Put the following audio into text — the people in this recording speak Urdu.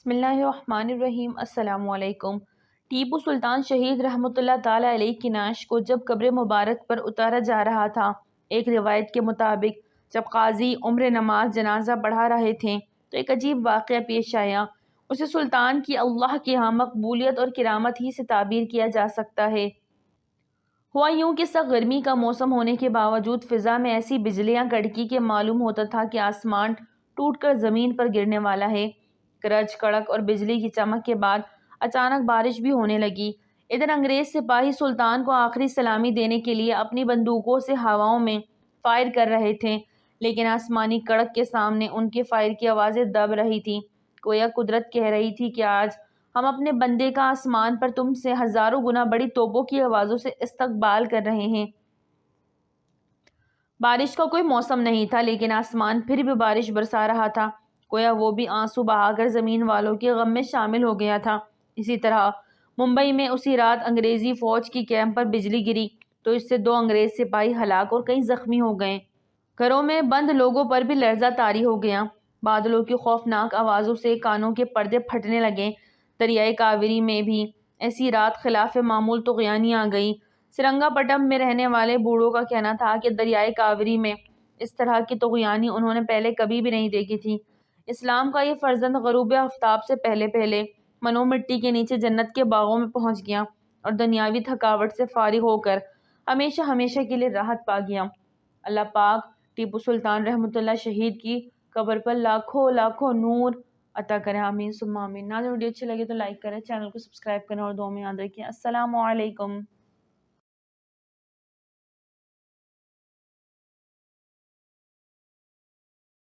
بسم اللہ الرحمن الرحیم۔ السلام علیکم۔ ٹیپو سلطان شہید رحمۃ اللہ تعالیٰ علیہ کی نعش کو جب قبر مبارک پر اتارا جا رہا تھا، ایک روایت کے مطابق جب قاضی عمر نماز جنازہ پڑھا رہے تھے تو ایک عجیب واقعہ پیش آیا۔ اسے سلطان کی اللہ کے ہاں مقبولیت اور کرامت ہی سے تعبیر کیا جا سکتا ہے۔ ہوا یوں کہ سخت گرمی کا موسم ہونے کے باوجود فضا میں ایسی بجلیاں کڑکی کہ معلوم ہوتا تھا کہ آسمان ٹوٹ کر زمین پر گرنے والا ہے۔ گرج کڑک اور بجلی کی چمک کے بعد اچانک بارش بھی ہونے لگی۔ ادھر انگریز سپاہی سلطان کو آخری سلامی دینے کے لیے اپنی بندوقوں سے ہواؤں میں فائر کر رہے تھے، لیکن آسمانی کڑک کے سامنے ان کے فائر کی آوازیں دب رہی تھیں۔ گویا قدرت کہہ رہی تھی کہ آج ہم اپنے بندے کا آسمان پر تم سے ہزاروں گنا بڑی توپوں کی آوازوں سے استقبال کر رہے ہیں۔ بارش کا کوئی موسم نہیں تھا، لیکن آسمان پھر بھی بارش برسا رہا تھا، گویا وہ بھی آنسو بہا کر زمین والوں کے غم میں شامل ہو گیا تھا۔ اسی طرح ممبئی میں اسی رات انگریزی فوج کی کیمپ پر بجلی گری تو اس سے 2 انگریز سپاہی ہلاک اور کئی زخمی ہو گئے۔ گھروں میں بند لوگوں پر بھی لرزہ طاری ہو گیا۔ بادلوں کی خوفناک آوازوں سے کانوں کے پردے پھٹنے لگے۔ دریائے کاوری میں بھی ایسی رات خلاف معمول طغیانی آ گئی۔ سرنگا پٹم میں رہنے والے بوڑھوں کا کہنا تھا کہ دریائے کاوری میں اس طرح کی طغیانی انہوں نے پہلے کبھی بھی نہیں دیکھی تھی۔ اسلام کا یہ فرزند غروب آفتاب سے پہلے منو مٹی کے نیچے جنت کے باغوں میں پہنچ گیا اور دنیاوی تھکاوٹ سے فارغ ہو کر ہمیشہ کے لیے راحت پا گیا۔ اللہ پاک ٹیپو سلطان رحمۃ اللہ شہید کی قبر پر لاکھوں نور عطا کرے، آمین ثم آمین۔ ناظرین ویڈیو اچھی لگے تو لائک کریں، چینل کو سبسکرائب کریں اور دعا میں یاد رکھیں۔ السلام علیکم۔